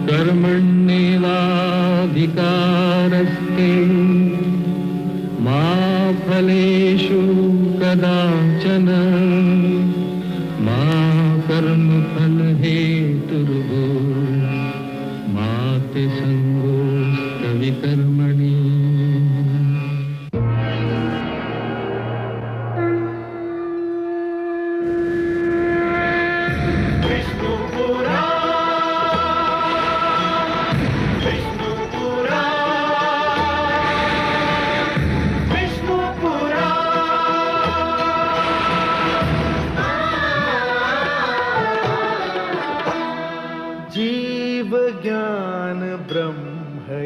कर्मण्येवाधिकारस्ते मा फलेषु कदाचन मा कर्मफलहेतुर्भो मा ते संगोऽस्तविकर्मणि। ज्ञान ब्रह्म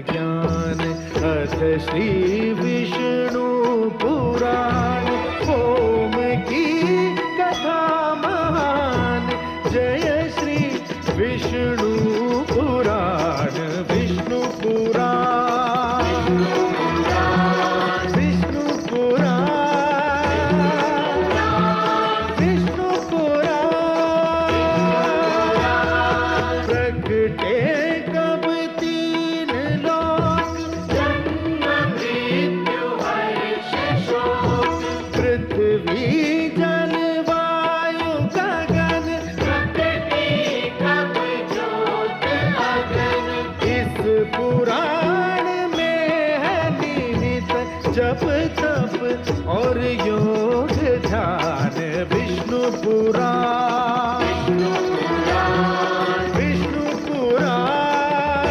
ज्ञान अथ श्री विष्णु पुराण ओम की कथा महान जय श्री विष्णु पुराण विष्णु पुराण विष्णु पुराण विष्णु पुराण प्रगटे जप तप और योग ध्यान विष्णु पुराण विष्णु पुराण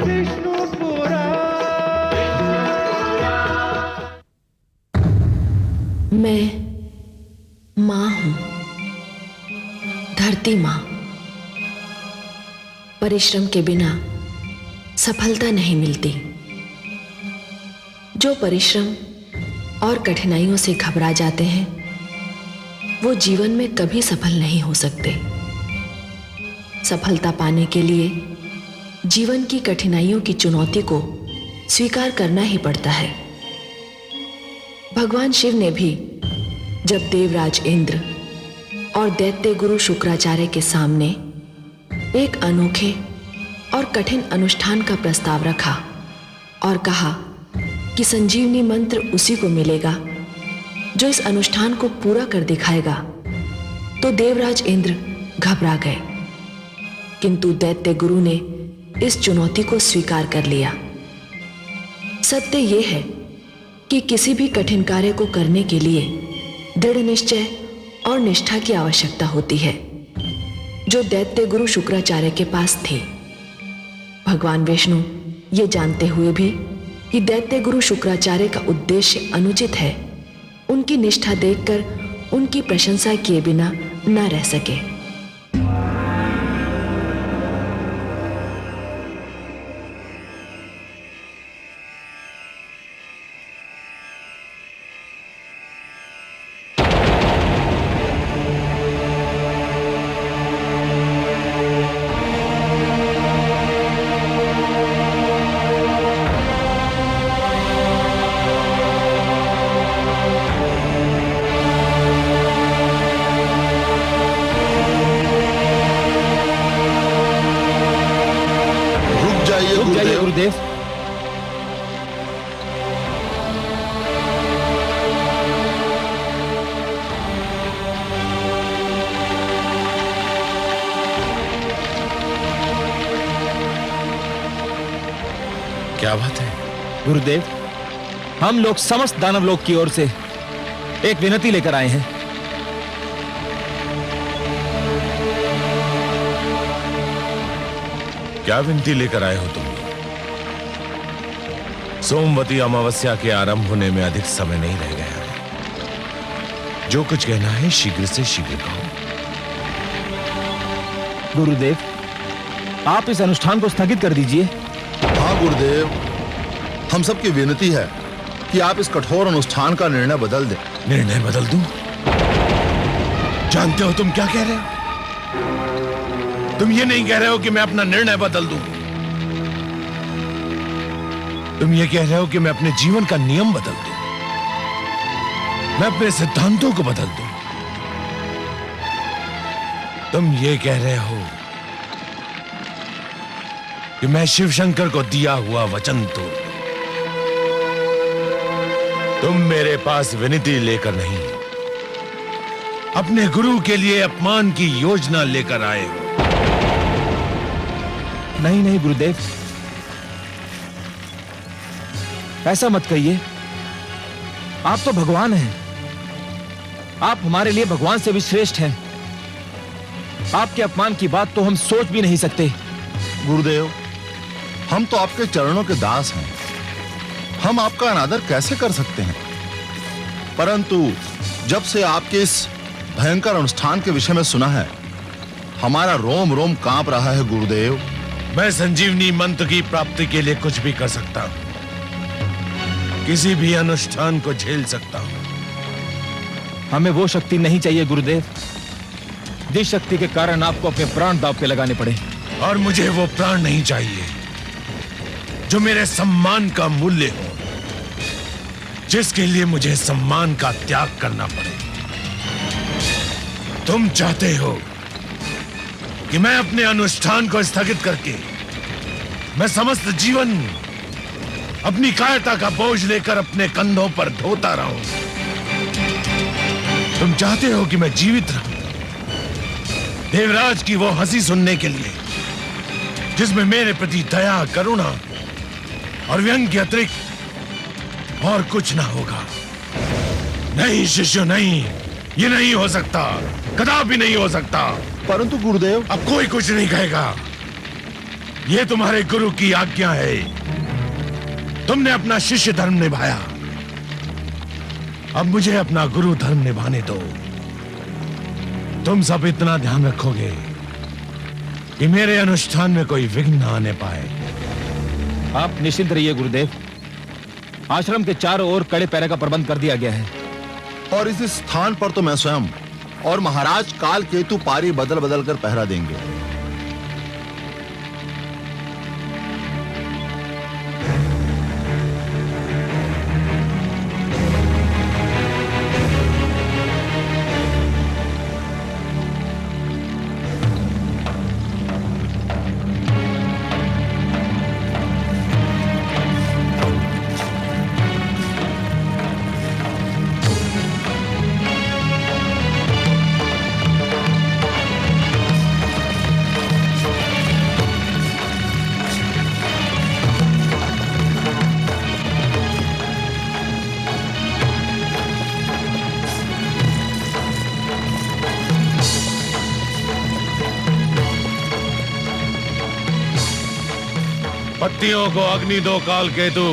विष्णु पुराण। मैं माँ हूँ, धरती माँ। परिश्रम के बिना सफलता नहीं मिलती। जो परिश्रम और कठिनाइयों से घबरा जाते हैं वो जीवन में कभी सफल नहीं हो सकते। सफलता पाने के लिए जीवन की कठिनाइयों की चुनौती को स्वीकार करना ही पड़ता है। भगवान शिव ने भी जब देवराज इंद्र और दैत्य गुरु शुक्राचार्य के सामने एक अनोखे और कठिन अनुष्ठान का प्रस्ताव रखा और कहा कि संजीवनी मंत्र उसी को मिलेगा जो इस अनुष्ठान को पूरा कर दिखाएगा, तो देवराज इंद्र घबरा गए। किंतु दैत्य गुरु ने इस चुनौती को स्वीकार कर लिया। सत्य यह है कि किसी भी कठिन कार्य को करने के लिए दृढ़ निश्चय और निष्ठा की आवश्यकता होती है, जो दैत्य गुरु शुक्राचार्य के पास थी। भगवान विष्णु ये जानते हुए भी कि दैत्य गुरु शुक्राचार्य का उद्देश्य अनुचित है, उनकी निष्ठा देखकर उनकी प्रशंसा किए बिना न रह सके। गुरुदेव, क्या बात है? गुरुदेव, हम लोग समस्त दानव लोक की ओर से एक विनती लेकर आए हैं। क्या विनती लेकर आए हो तुम? सोमवती अमावस्या के आरंभ होने में अधिक समय नहीं रह गया है। जो कुछ कहना है शीघ्र से शीघ्र कहो। गुरुदेव, आप इस अनुष्ठान को स्थगित कर दीजिए। हाँ गुरुदेव, हम सबकी विनती है कि आप इस कठोर अनुष्ठान का निर्णय बदल दें। निर्णय बदल दूं? जानते हो तुम क्या कह रहे हो? तुम ये नहीं कह रहे हो कि मैं अपना निर्णय बदल दूं। तुम ये कह रहे हो कि मैं अपने जीवन का नियम बदल दूं, मैं अपने सिद्धांतों को बदल दूं। तुम ये कह रहे हो कि मैं शिव शंकर को दिया हुआ वचन तोड़ दूं। तुम मेरे पास विनती लेकर नहीं, अपने गुरु के लिए अपमान की योजना लेकर आए हो। नहीं नहीं गुरुदेव, ऐसा मत कहिए। आप तो भगवान हैं। आप हमारे लिए भगवान से भी श्रेष्ठ हैं। आपके अपमान की बात तो हम सोच भी नहीं सकते। गुरुदेव, हम तो आपके चरणों के दास हैं, हम आपका अनादर कैसे कर सकते हैं? परंतु जब से आपके इस भयंकर अनुष्ठान के विषय में सुना है, हमारा रोम रोम कांप रहा है गुरुदेव। मैं संजीवनी मंत्र की प्राप्ति के लिए कुछ भी कर सकता हूं, किसी भी अनुष्ठान को झेल सकता हूं। हमें वो शक्ति नहीं चाहिए गुरुदेव, जिस शक्ति के कारण आपको अपने प्राण दांव पे लगाने पड़े। और मुझे वो प्राण नहीं चाहिए जो मेरे सम्मान का मूल्य हो, जिसके लिए मुझे सम्मान का त्याग करना पड़े। तुम चाहते हो कि मैं अपने अनुष्ठान को स्थगित करके मैं समस्त जीवन अपनी कायरता का बोझ लेकर अपने कंधों पर ढोता रहूं। तुम चाहते हो कि मैं जीवित रहूं, देवराज की वो हंसी सुनने के लिए जिसमें मेरे प्रति दया, करुणा और व्यंग के अतिरिक्त और कुछ ना होगा। नहीं शिष्य, नहीं, ये नहीं हो सकता, कदापि नहीं हो सकता। परंतु गुरुदेव, अब कोई कुछ नहीं कहेगा। ये तुम्हारे गुरु की आज्ञा है। तुमने अपना शिष्य धर्म निभाया, अब मुझे अपना गुरु धर्म निभाने दो। तुम सब इतना ध्यान रखोगे कि मेरे अनुष्ठान में कोई विघ्न न आने पाए। आप निश्चिंत रहिए गुरुदेव, आश्रम के चारों ओर कड़े पहरे का प्रबंध कर दिया गया है। और इस स्थान पर तो मैं स्वयं और महाराज काल केतु पारी बदल बदल कर पहरा देंगे। पत्तियों को अग्नि दो काल केतु।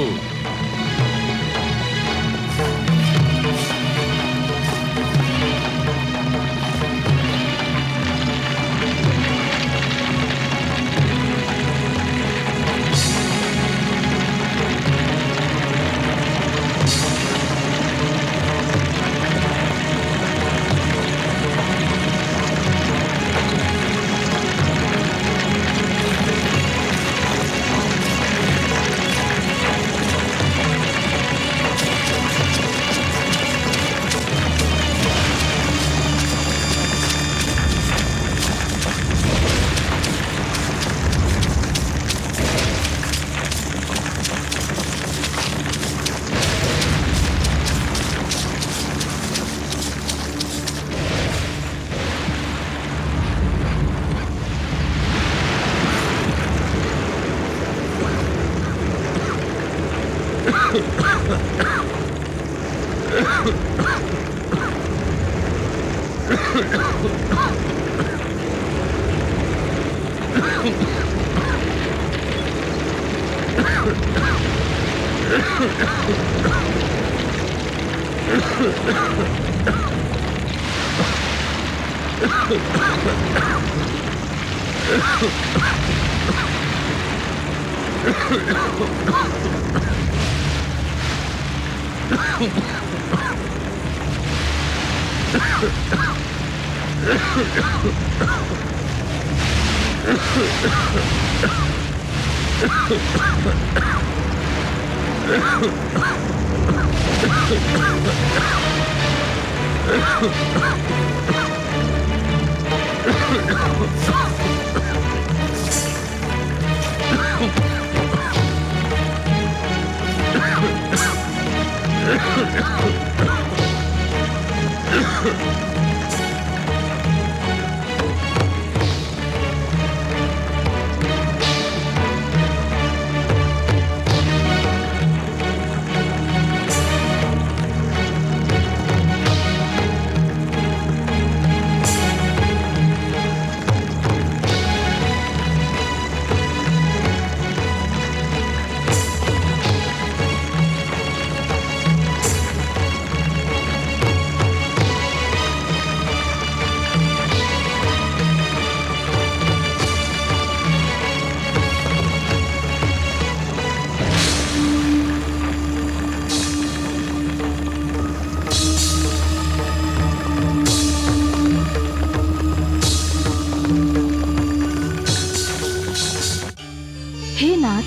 हे नाथ,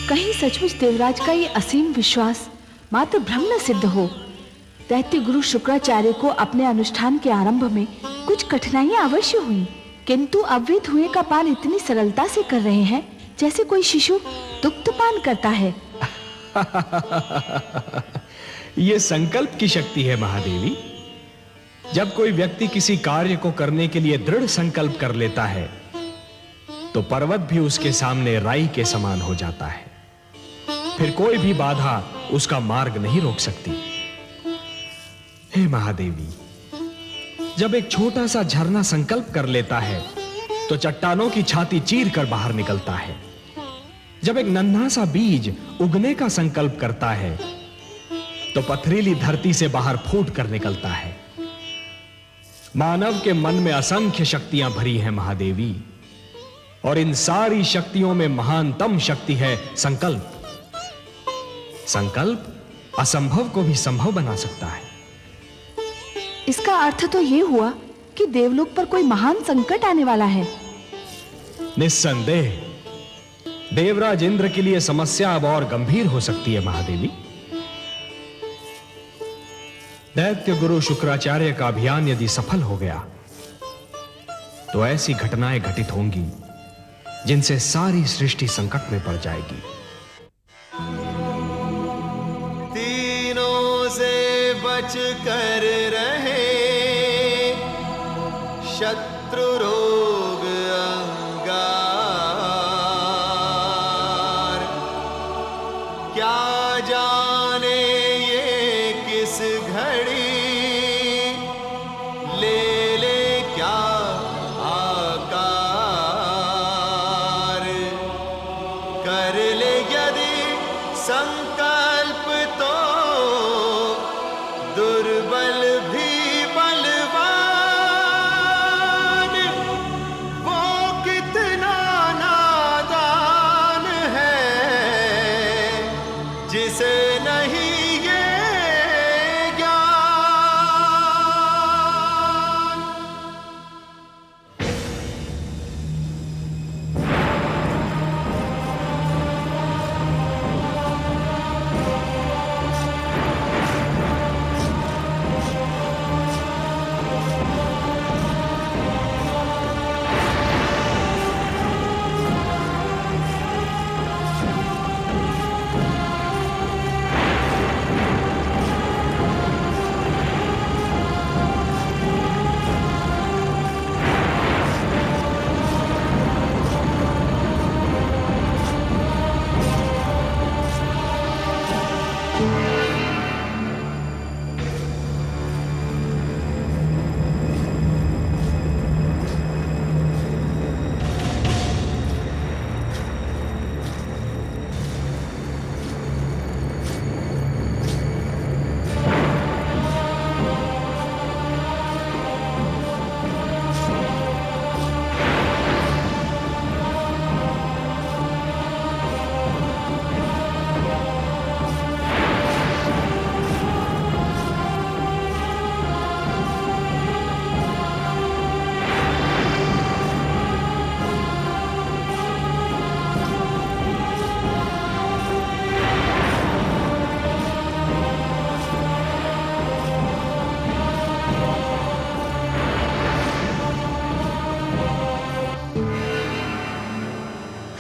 कहीं सचमुच देवराज का ये असीम विश्वास मात्र भ्रम न सिद्ध हो। दैत्य गुरु शुक्राचार्य को अपने अनुष्ठान के आरंभ में कुछ कठिनाइयां अवश्य हुई, किंतु अब वे धुएं का पान इतनी सरलता से कर रहे हैं जैसे कोई शिशु दुग्ध पान करता है। ये संकल्प की शक्ति है महादेवी। जब कोई व्यक्ति किसी कार्य को करने के लिए दृढ़ संकल्प कर लेता है तो पर्वत भी उसके सामने राई के समान हो जाता है। फिर कोई भी बाधा उसका मार्ग नहीं रोक सकती। हे महादेवी, जब एक छोटा सा झरना संकल्प कर लेता है तो चट्टानों की छाती चीर कर बाहर निकलता है। जब एक नन्हा सा बीज उगने का संकल्प करता है तो पथरीली धरती से बाहर फूट कर निकलता है। मानव के मन में असंख्य शक्तियां भरी हैं महादेवी, और इन सारी शक्तियों में महानतम शक्ति है संकल्प। संकल्प असंभव को भी संभव बना सकता है। इसका अर्थ तो ये हुआ कि देवलोक पर कोई महान संकट आने वाला है। निस्संदेह देवराज इंद्र के लिए समस्या अब और गंभीर हो सकती है महादेवी। दैत्य गुरु शुक्राचार्य का अभियान यदि सफल हो गया तो ऐसी घटनाएं घटित होंगी जिनसे सारी सृष्टि संकट में पड़ जाएगी। तीनों से बच कर रहे, शत्रु रोग अंगार, क्या जाने ये किस घड़ी ले ले क्या कर ले यदि संकल्प तो दुर्बल भी बलवान, वो कितना नादान है जिसे नहीं ये ज्ञान।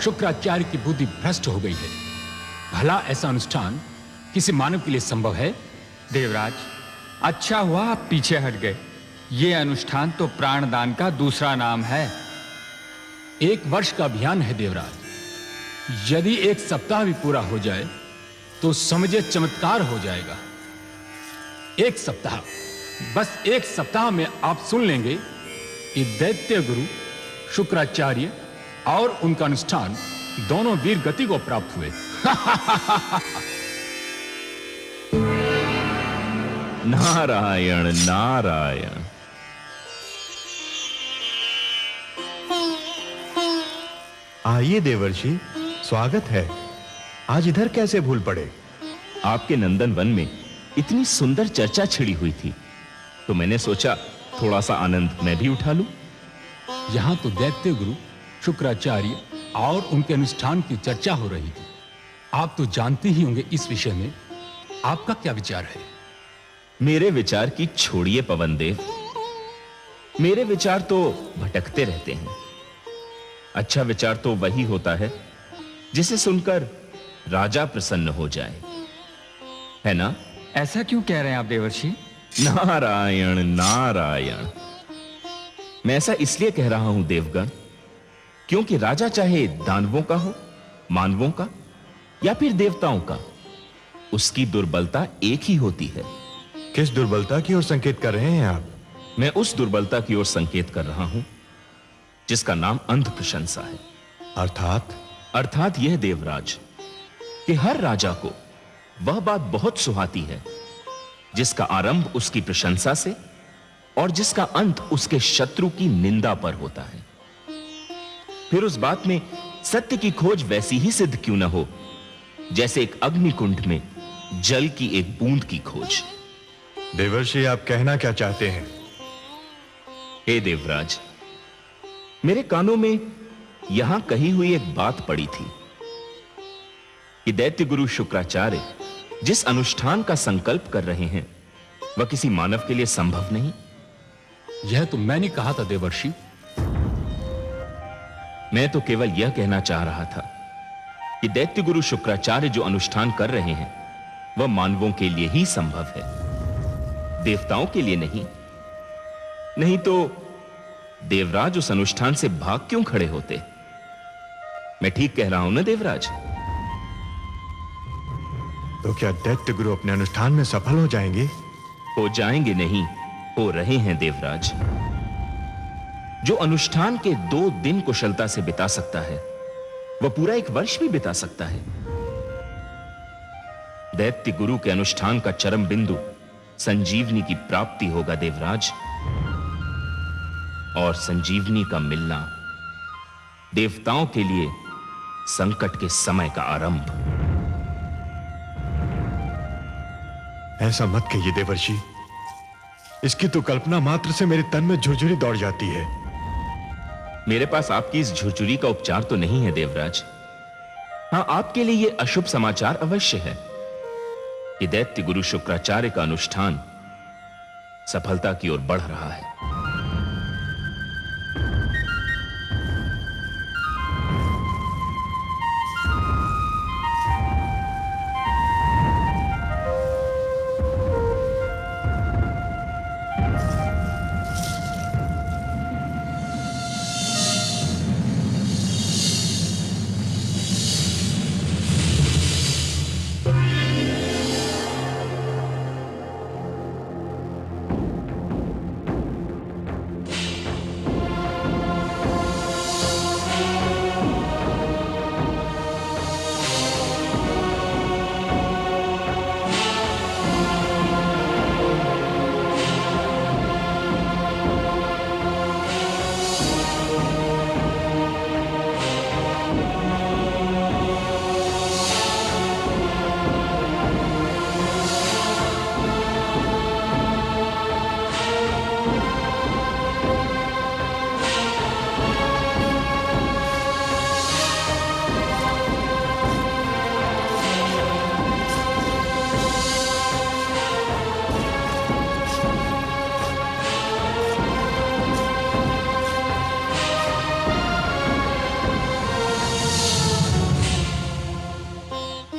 शुक्राचार्य की बुद्धि भ्रष्ट हो गई है। भला ऐसा अनुष्ठान किसी मानव के लिए संभव है? देवराज, अच्छा हुआ आप पीछे हट गए। ये अनुष्ठान तो प्राणदान का दूसरा नाम है। 1 वर्ष का अभियान है देवराज। यदि 1 सप्ताह भी पूरा हो जाए तो समझे चमत्कार हो जाएगा। 1 सप्ताह, बस 1 सप्ताह में आप सुन लेंगे कि दैत्य गुरु शुक्राचार्य और उनका अनुष्ठान दोनों वीर गति को प्राप्त हुए। नारायण नारायण। आइए देवर्षि, स्वागत है। आज इधर कैसे भूल पड़े? आपके नंदन वन में इतनी सुंदर चर्चा छिड़ी हुई थी तो मैंने सोचा थोड़ा सा आनंद मैं भी उठा लूं। यहां तो दैत्य गुरु शुक्राचार्य और उनके अनुष्ठान की चर्चा हो रही थी। आप तो जानते ही होंगे इस विषय में आपका क्या विचार है? मेरे विचार की छोड़िए पवन देव, मेरे विचार तो भटकते रहते हैं। अच्छा विचार तो वही होता है जिसे सुनकर राजा प्रसन्न हो जाए, है ना? ऐसा क्यों कह रहे हैं आप देवर्षि? नारायण नारायण। मैं ऐसा इसलिए कह रहा हूं देवगण, क्योंकि राजा चाहे दानवों का हो, मानवों का या फिर देवताओं का, उसकी दुर्बलता एक ही होती है। किस दुर्बलता की ओर संकेत कर रहे हैं आप? मैं उस दुर्बलता की ओर संकेत कर रहा हूं जिसका नाम अंध प्रशंसा है। अर्थात यह देवराज कि हर राजा को वह बात बहुत सुहाती है जिसका आरंभ उसकी प्रशंसा से और जिसका अंत उसके शत्रु की निंदा पर होता है। फिर उस बात में सत्य की खोज वैसी ही सिद्ध क्यों न हो जैसे एक अग्निकुंड में जल की एक बूंद की खोज। देवर्षि, आप कहना क्या चाहते हैं? हे देवराज, मेरे कानों में यहां कही हुई एक बात पड़ी थी कि दैत्य गुरु शुक्राचार्य जिस अनुष्ठान का संकल्प कर रहे हैं वह किसी मानव के लिए संभव नहीं। यह तो मैंने कहा था देवर्षि। मैं तो केवल यह कहना चाह रहा था कि दैत्य गुरु शुक्राचार्य जो अनुष्ठान कर रहे हैं वह मानवों के लिए ही संभव है, देवताओं के लिए नहीं। नहीं तो देवराज उस अनुष्ठान से भाग क्यों खड़े होते? मैं ठीक कह रहा हूं ना देवराज? तो क्या दैत्य गुरु अपने अनुष्ठान में सफल हो जाएंगे? हो जाएंगे नहीं, हो रहे हैं देवराज। जो अनुष्ठान के 2 दिन कुशलता से बिता सकता है वह पूरा 1 वर्ष भी बिता सकता है। दैत्य गुरु के अनुष्ठान का चरम बिंदु संजीवनी की प्राप्ति होगा देवराज, और संजीवनी का मिलना देवताओं के लिए संकट के समय का आरंभ। ऐसा मत कहिए देवर्षि, इसकी तो कल्पना मात्र से मेरे तन में झुरझुरी दौड़ जाती है। मेरे पास आपकी इस झुरझुरी का उपचार तो नहीं है देवराज। हां, आपके लिए यह अशुभ समाचार अवश्य है कि दैत्य गुरु शुक्राचार्य का अनुष्ठान सफलता की ओर बढ़ रहा है।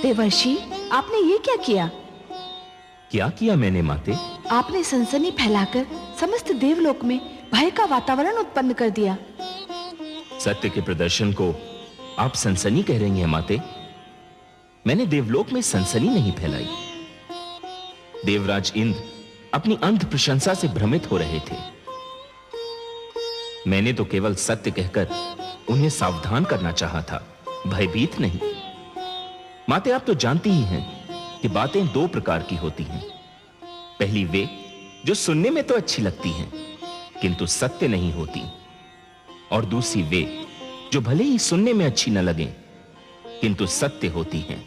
देवर्षि, आपने ये क्या किया? क्या किया मैंने माते? आपने सनसनी फैलाकर समस्त देवलोक में भय का वातावरण उत्पन्न कर दिया। सत्य के प्रदर्शन को आप सनसनी कह रही हैं माते? मैंने देवलोक में सनसनी नहीं फैलाई। देवराज इंद्र अपनी अंध प्रशंसा से भ्रमित हो रहे थे। मैंने तो केवल सत्य कहकर उन्हें सावधान करना चाहा था, भयभीत नहीं। माते, आप तो जानती ही हैं कि बातें दो प्रकार की होती हैं। पहली वे जो सुनने में तो अच्छी लगती हैं किंतु सत्य नहीं होती, और दूसरी वे जो भले ही सुनने में अच्छी न लगें किंतु सत्य होती हैं।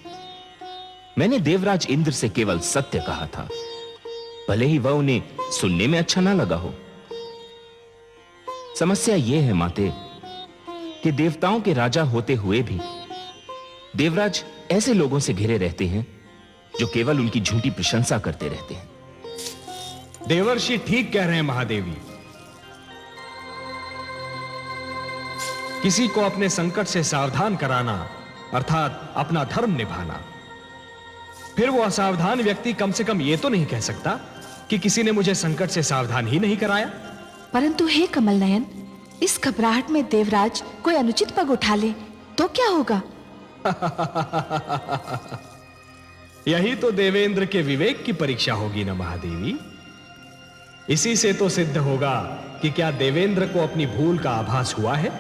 मैंने देवराज इंद्र से केवल सत्य कहा था, भले ही वह उन्हें सुनने में अच्छा ना लगा हो। समस्या यह है माते कि देवताओं के राजा होते हुए भी देवराज ऐसे लोगों से घिरे रहते हैं जो केवल उनकी झूठी प्रशंसा करते रहते हैं। देवर्षि ठीक कह रहे हैं महादेवी। किसी को अपने संकट से सावधान कराना अर्थात अपना धर्म निभाना, फिर वो असावधान व्यक्ति कम से कम ये तो नहीं कह सकता कि किसी ने मुझे संकट से सावधान ही नहीं कराया। परंतु हे कमल नयन, इस घबराहट में देवराज कोई अनुचित पग उठा ले तो क्या होगा? यही तो देवेंद्र के विवेक की परीक्षा होगी ना महादेवी। इसी से तो सिद्ध होगा कि क्या देवेंद्र को अपनी भूल का आभास हुआ है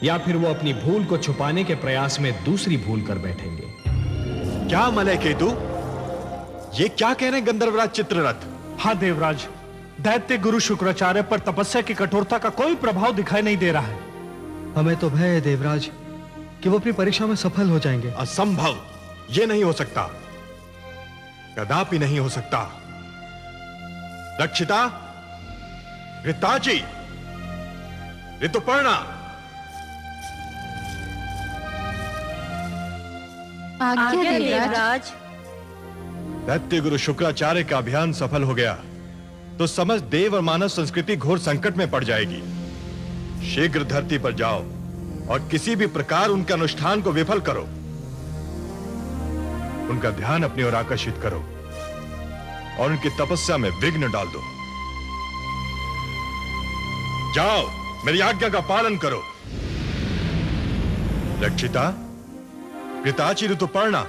या फिर वो अपनी भूल को छुपाने के प्रयास में दूसरी भूल कर बैठेंगे। क्या मलय केतु, ये क्या कह रहे हैं गंधर्वराज चित्ररथ? हाँ देवराज, दैत्य गुरु शुक्राचार्य पर तपस्या की कठोरता का कोई प्रभाव दिखाई नहीं दे रहा है। हमें तो भय है देवराज कि वो अपनी परीक्षा में सफल हो जाएंगे। असंभव, ये नहीं हो सकता, कदापि नहीं हो सकता। रक्षिता, ऋताची, ऋतुपर्णा, आज्ञा देवराज। दैत्य गुरु शुक्राचार्य का अभियान सफल हो गया तो समस्त देव और मानव संस्कृति घोर संकट में पड़ जाएगी। शीघ्र धरती पर जाओ और किसी भी प्रकार उनके अनुष्ठान को विफल करो। उनका ध्यान अपनी ओर आकर्षित करो और उनकी तपस्या में विघ्न डाल दो। जाओ, मेरी आज्ञा का पालन करो। रक्षिता, ऋताची, ऋतुपर्णा,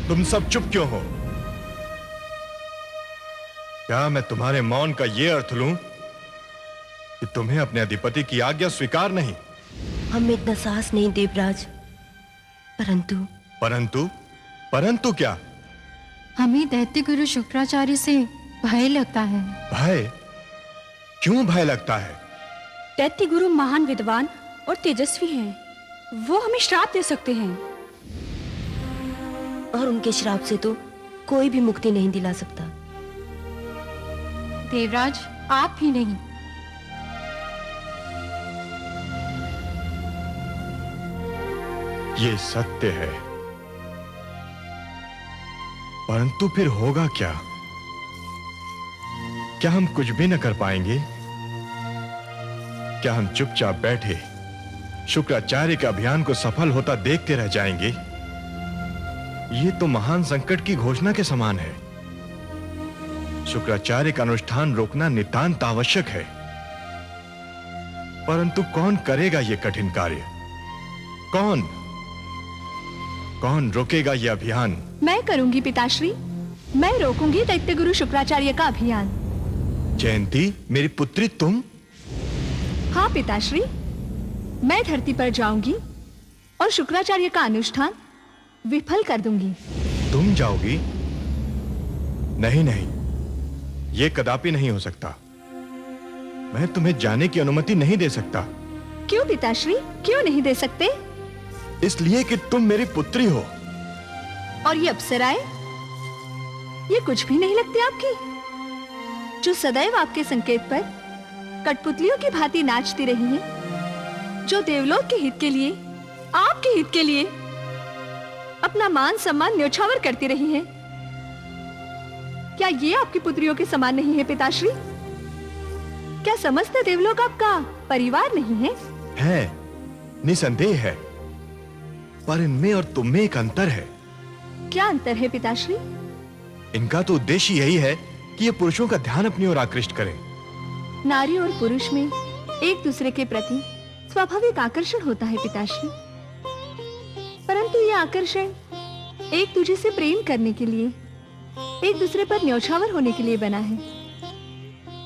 तुम सब चुप क्यों हो? क्या मैं तुम्हारे मौन का यह अर्थ लूं कि तुम्हें अपने अधिपति की आज्ञा स्वीकार नहीं? हमें इतना साहस नहीं देवराज, परंतु क्या? हमें दैत्य गुरु शुक्राचार्य से भय लगता है। भय? क्यों भय लगता है? दैत्य गुरु महान विद्वान और तेजस्वी हैं, वो हमें श्राप दे सकते हैं। और उनके श्राप से तो कोई भी मुक्ति नहीं दिला सकता। देवराज, आप ही नहीं। ये सत्य है, परंतु फिर होगा क्या? क्या हम कुछ भी न कर पाएंगे? क्या हम चुपचाप बैठे शुक्राचार्य के अभियान को सफल होता देखते रह जाएंगे? ये तो महान संकट की घोषणा के समान है। शुक्राचार्य का अनुष्ठान रोकना नितांत आवश्यक है, परंतु कौन करेगा यह कठिन कार्य? कौन रोकेगा यह अभियान? मैं करूंगी पिताश्री, मैं रोकूंगी दैत्य गुरु शुक्राचार्य का अभियान। जयंती, मेरी पुत्री, तुम? हाँ पिताश्री, मैं धरती पर जाऊंगी और शुक्राचार्य का अनुष्ठान विफल कर दूंगी। तुम जाओगी? नहीं, यह कदापि नहीं हो सकता। मैं तुम्हें जाने की अनुमति नहीं दे सकता। क्यों पिताश्री, क्यों नहीं दे सकते? इसलिए कि तुम मेरी पुत्री हो। और ये अप्सराएं, ये कुछ भी नहीं लगती आपकी, जो सदैव आपके संकेत पर कठपुतलियों की भांति नाचती रही हैं, जो देवलोक के हित के लिए, आपके हित के लिए अपना मान सम्मान न्योछावर करती रही हैं। क्या ये आपकी पुत्रियों के समान नहीं है पिताश्री? क्या समस्त देवलोक आपका परिवार नहीं है? है, निसंदेह है, पर इनमें और तुम में एक अंतर है। क्या अंतर है पिताश्री? इनका तो उद्देश्य यही है कि ये पुरुषों का ध्यान अपनी ओर आकृष्ट करें। नारी और पुरुष में एक दूसरे के प्रति स्वाभाविक आकर्षण होता है पिताश्री, परंतु यह आकर्षण एक दूसरे से प्रेम करने के लिए, एक दूसरे पर न्यौछावर होने के लिए बना है।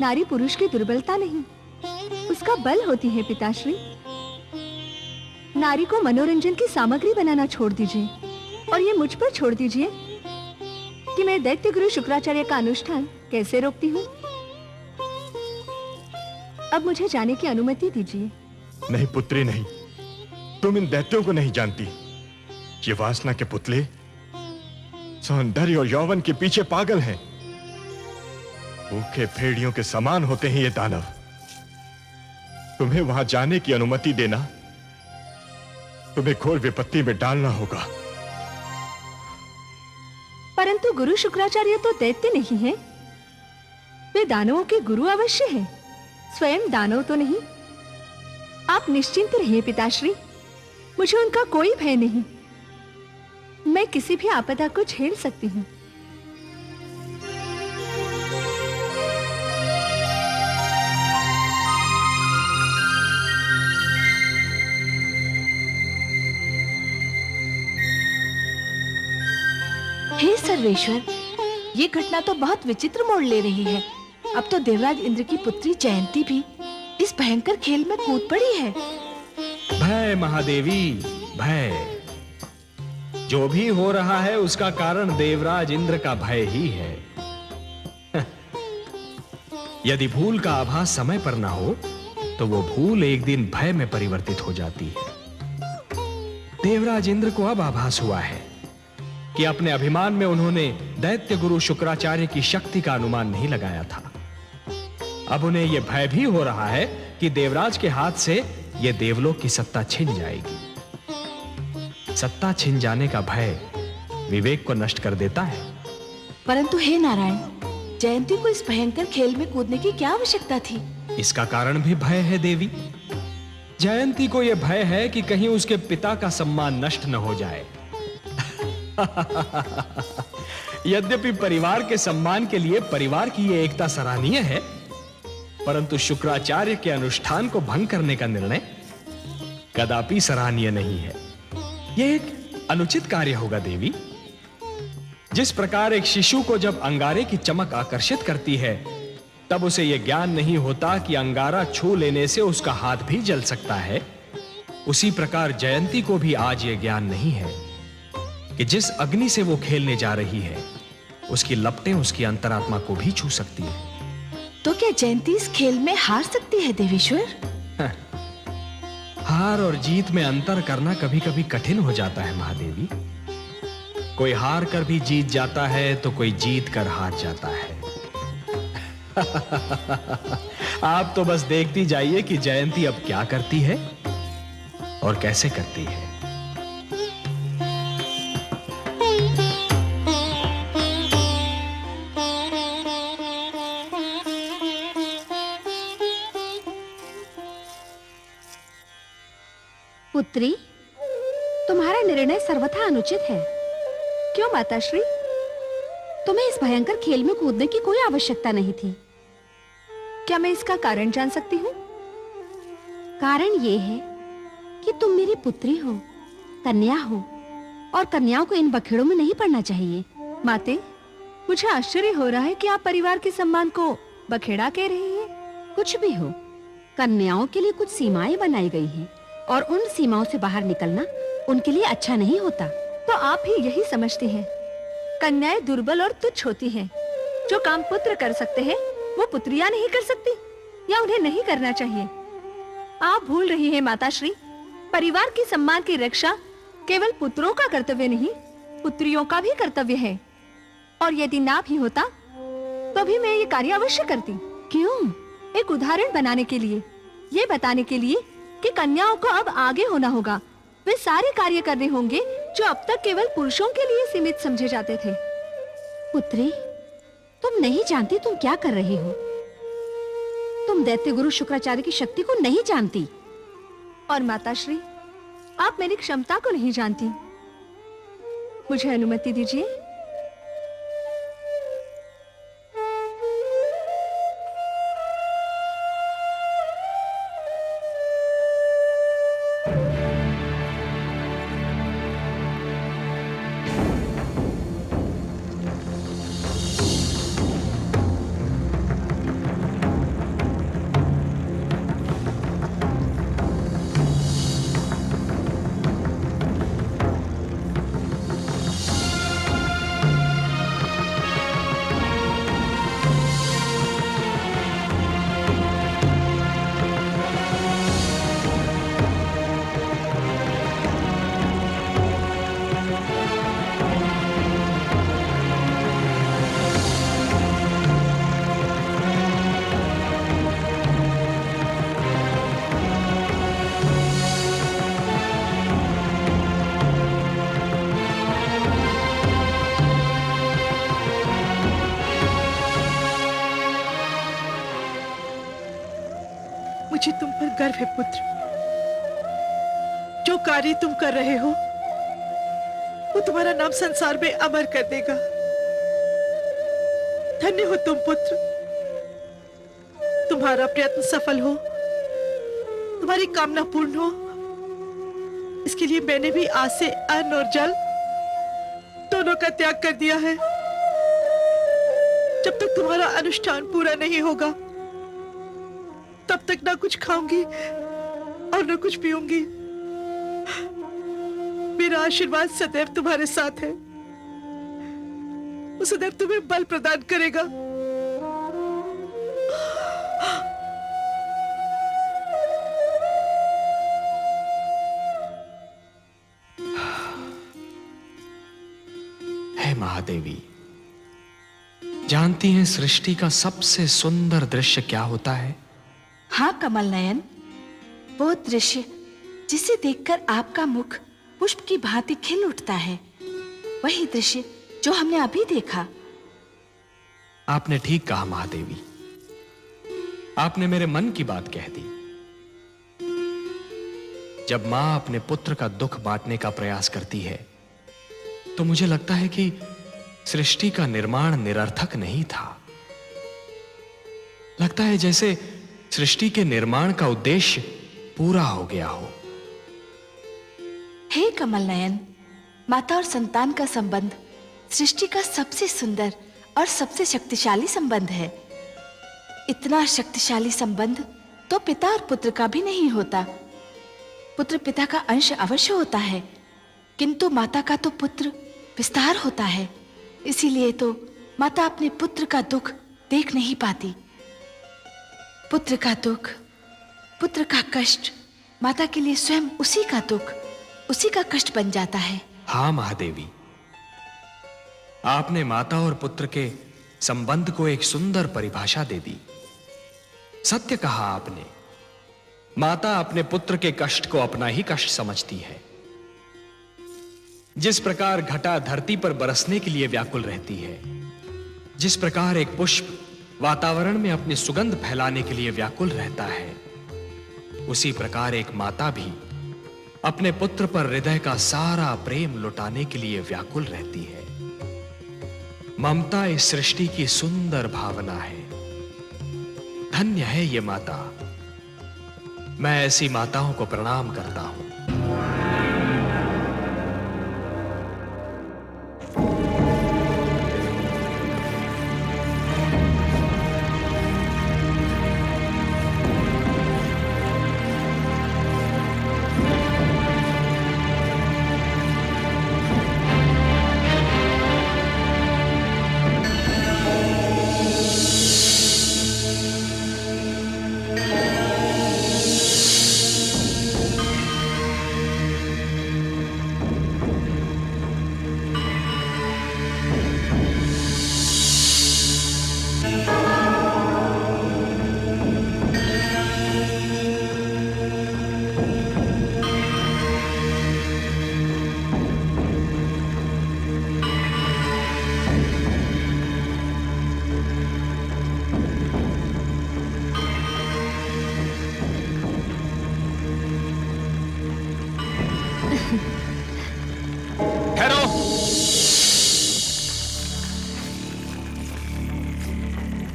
नारी पुरुष की दुर्बलता नहीं, उसका बल होती है पिताश्री। नारी को मनोरंजन की सामग्री बनाना छोड़ दीजिए और ये मुझ पर छोड़ दीजिए कि मैं दैत्य गुरु शुक्राचार्य का अनुष्ठान कैसे रोकती हूँ। अब मुझे जाने की अनुमति दीजिए। नहीं पुत्री नहीं, तुम इन दैत्यों को नहीं जानती। ये वासना के पुतले सौंदर्य और यौवन के पीछे पागल हैं। भूखे भेड़ियों के समान होते हैं ये दानव। तुम्हें वहां जाने की अनुमति देना तुम्हें घोर विपत्ति में डालना होगा। परंतु गुरु शुक्राचार्य तो दैत्य नहीं है, वे दानवों के गुरु अवश्य हैं, स्वयं दानव तो नहीं। आप निश्चिंत रहिए पिताश्री, मुझे उनका कोई भय नहीं। मैं किसी भी आपदा को झेल सकती हूँ। हे सर्वेश्वर, ये घटना तो बहुत विचित्र मोड़ ले रही है। अब तो देवराज इंद्र की पुत्री जयंती भी इस भयंकर खेल में कूद पड़ी है। भय महादेवी, भय। जो भी हो रहा है उसका कारण देवराज इंद्र का भय ही है। यदि भूल का आभास समय पर ना हो तो वो भूल एक दिन भय में परिवर्तित हो जाती है। देवराज इंद्र को अब आभास हुआ है कि अपने अभिमान में उन्होंने दैत्य गुरु शुक्राचार्य की शक्ति का अनुमान नहीं लगाया था। अब उन्हें यह भय भी हो रहा है कि देवराज के हाथ से यह देवलोक की सत्ता छिन जाएगी। सत्ता छिन जाने का भय विवेक को नष्ट कर देता है। परंतु हे नारायण, जयंती को इस भयंकर खेल में कूदने की क्या आवश्यकता थी? इसका कारण भी भय है देवी। जयंती को यह भय है कि कहीं उसके पिता का सम्मान नष्ट न हो जाए। यद्यपि परिवार के सम्मान के लिए परिवार की यह एकता सराहनीय है, परंतु शुक्राचार्य के अनुष्ठान को भंग करने का निर्णय कदापि सराहनीय नहीं है। यह एक अनुचित कार्य होगा देवी। जिस प्रकार एक शिशु को जब अंगारे की चमक आकर्षित करती है, तब उसे यह ज्ञान नहीं होता कि अंगारा छू लेने से उसका हाथ भी जल सकता है, उसी प्रकार जयंती को भी आज यह ज्ञान नहीं है कि जिस अग्नि से वो खेलने जा रही है, उसकी लपटें उसकी अंतरात्मा को भी छू सकती है। तो क्या जयंती इस खेल में हार सकती है देवेश्वर? हार और जीत में अंतर करना कभी कभी कठिन हो जाता है महादेवी। कोई हार कर भी जीत जाता है तो कोई जीत कर हार जाता है। आप तो बस देखती जाइए कि जयंती अब क्या करती है और कैसे करती है। पुत्री, तुम्हारा निर्णय सर्वथा अनुचित है। क्यों माताश्री? तुम्हें इस भयंकर खेल में कूदने की कोई आवश्यकता नहीं थी। क्या मैं इसका कारण जान सकती हूँ? कारण यह है कि तुम मेरी पुत्री हो, कन्या हो, और कन्याओं को इन बखेड़ों में नहीं पड़ना चाहिए। माते, मुझे आश्चर्य हो रहा है कि आप परिवार के सम्मान को बखेड़ा कह रही हैं। कुछ भी हो, कन्याओं के लिए कुछ सीमाएं बनाई गई हैं, और उन सीमाओं से बाहर निकलना उनके लिए अच्छा नहीं होता। तो आप ही यही समझती हैं, कन्याएं दुर्बल और तुच्छ होती हैं। जो काम पुत्र कर सकते हैं वो पुत्रियां नहीं कर सकती, या उन्हें नहीं करना चाहिए। आप भूल रही हैं माताश्री, परिवार के सम्मान की रक्षा केवल पुत्रों का कर्तव्य नहीं, पुत्रियों का भी कर्तव्य है। और यदि ना भी होता तो भी मैं ये कार्य अवश्य करती। क्यों? एक उदाहरण बनाने के लिए, ये बताने के लिए कि कन्याओं को अब आगे होना होगा। वे सारे कार्य करने होंगे जो अब तक केवल पुरुषों के लिए सीमित समझे जाते थे। पुत्री, तुम नहीं जानती तुम क्या कर रही हो। तुम दैत्य गुरु शुक्राचार्य की शक्ति को नहीं जानती। और माताश्री, आप मेरी क्षमता को नहीं जानती। मुझे अनुमति दीजिए। मुझे तुम पर गर्व है पुत्र। जो कार्य तुम कर रहे हो वो तुम्हारा नाम संसार में अमर कर देगा। धन्य हो तुम पुत्र। तुम्हारा प्रयत्न सफल हो, तुम्हारी कामना पूर्ण हो, इसके लिए मैंने भी आज से अन्न और जल दोनों का त्याग कर दिया है। जब तक तुम्हारा अनुष्ठान पूरा नहीं होगा तब तक ना कुछ खाऊंगी और ना कुछ पीऊंगी। मेरा आशीर्वाद सदैव तुम्हारे साथ है, वो सदैव तुम्हें बल प्रदान करेगा। हे महादेवी, जानती हैं सृष्टि का सबसे सुंदर दृश्य क्या होता है? हाँ कमल नयन, वो दृश्य जिसे देखकर आपका मुख पुष्प की भांति खिल उठता है, वही दृश्य जो हमने अभी देखा। आपने ठीक कहा महादेवी, आपने मेरे मन की बात कह दी। जब मां अपने पुत्र का दुख बांटने का प्रयास करती है तो मुझे लगता है कि सृष्टि का निर्माण निरर्थक नहीं था। लगता है जैसे सृष्टि के निर्माण का उद्देश्य पूरा हो गया हो। हे कमल नयन, माता और संतान का संबंध सृष्टि का सबसे सुंदर और सबसे शक्तिशाली संबंध है। इतना शक्तिशाली संबंध तो पिता और पुत्र का भी नहीं होता। पुत्र पिता का अंश अवश्य होता है, किंतु माता का तो पुत्र विस्तार होता है। इसीलिए तो माता अपने पुत्र का दुख देख नहीं पाती। पुत्र का दुख, पुत्र का कष्ट माता के लिए स्वयं उसी का दुख, उसी का कष्ट बन जाता है। हाँ महादेवी, आपने माता और पुत्र के संबंध को एक सुंदर परिभाषा दे दी। सत्य कहा आपने, माता अपने पुत्र के कष्ट को अपना ही कष्ट समझती है। जिस प्रकार घटा धरती पर बरसने के लिए व्याकुल रहती है, जिस प्रकार एक पुष्प वातावरण में अपनी सुगंध फैलाने के लिए व्याकुल रहता है, उसी प्रकार एक माता भी अपने पुत्र पर हृदय का सारा प्रेम लुटाने के लिए व्याकुल रहती है। ममता इस सृष्टि की सुंदर भावना है। धन्य है ये माता। मैं ऐसी माताओं को प्रणाम करता हूं।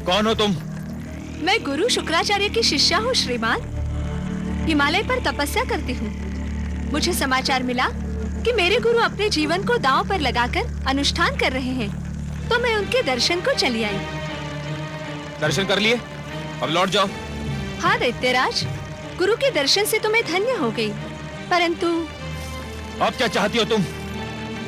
कौन हो तुम? मैं गुरु शुक्राचार्य की शिष्या हूँ श्रीमान। हिमालय पर तपस्या करती हूँ। मुझे समाचार मिला कि मेरे गुरु अपने जीवन को दांव पर लगाकर अनुष्ठान कर रहे हैं, तो मैं उनके दर्शन को चली आई। दर्शन कर लिए, अब लौट जाओ। हाँ दैत्यराज, गुरु के दर्शन से तो मैं धन्य हो गई, परंतु अब क्या चाहती हो तुम?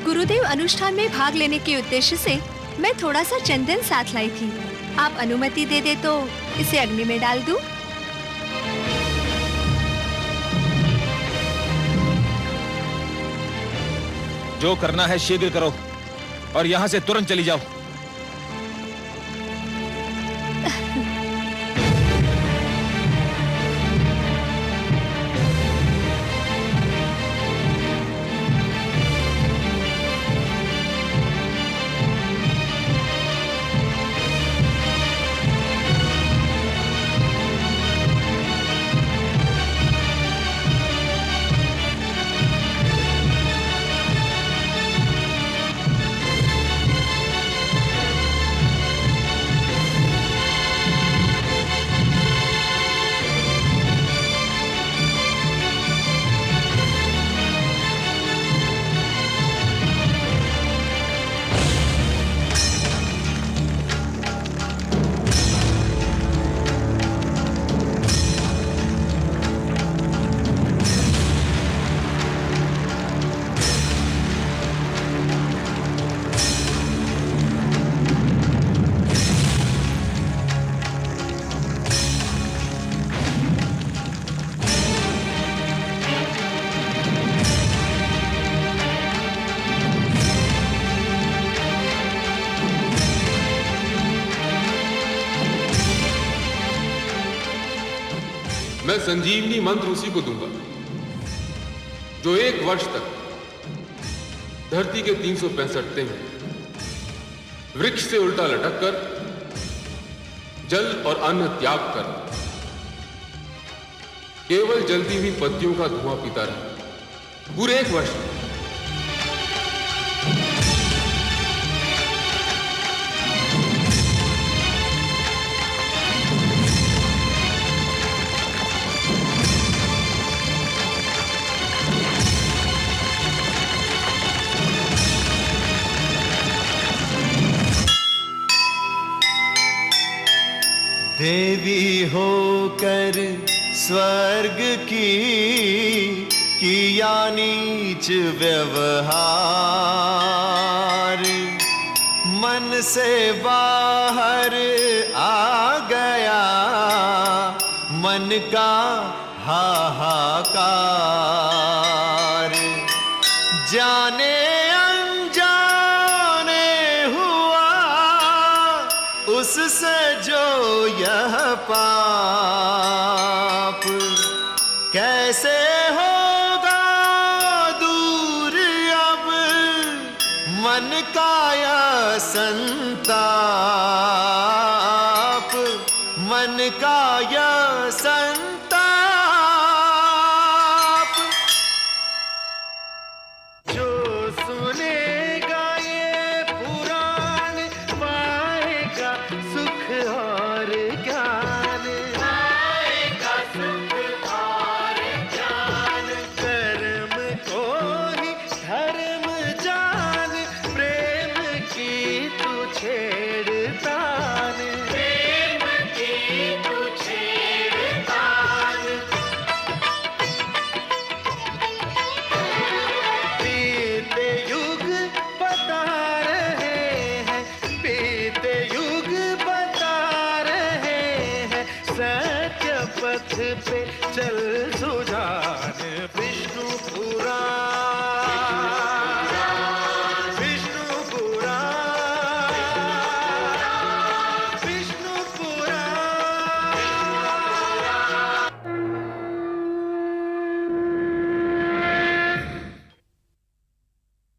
गुरुदेव अनुष्ठान में भाग लेने के उद्देश्य से मैं थोड़ा सा चंदन साथ लाई थी। आप अनुमति दे दे तो इसे अग्नि में डाल दूं? जो करना है शीघ्र करो और यहां से तुरंत चली जाओ। मैं संजीवनी मंत्र उसी को दूंगा जो 1 वर्ष तक धरती के 365 दिन वृक्ष से उल्टा लटक कर जल और अन्न त्याग कर केवल जलती हुई पत्तियों का धुआं पीता रहा पूरे 1 वर्ष। देवी होकर स्वर्ग की किया नीच व्यवहार, मन से बाहर आ गया मन का हाहाकार। जाने अनजाने हुआ उससे जो यह पाप, कैसे होगा दूर अब मन का यह संताप, मन का यह संताप। जो सुनेगा ये पुराण पाएगा सुख और ज्ञान, पाएगा सुख और ज्ञान। कर्म को ही धर्म जान, प्रेम की तू छेड़तान, प्रेम की तू छेड़तान। बीते युग बता रहे हैं, बीते युग बता रहे हैं, सत्य पथ पे चल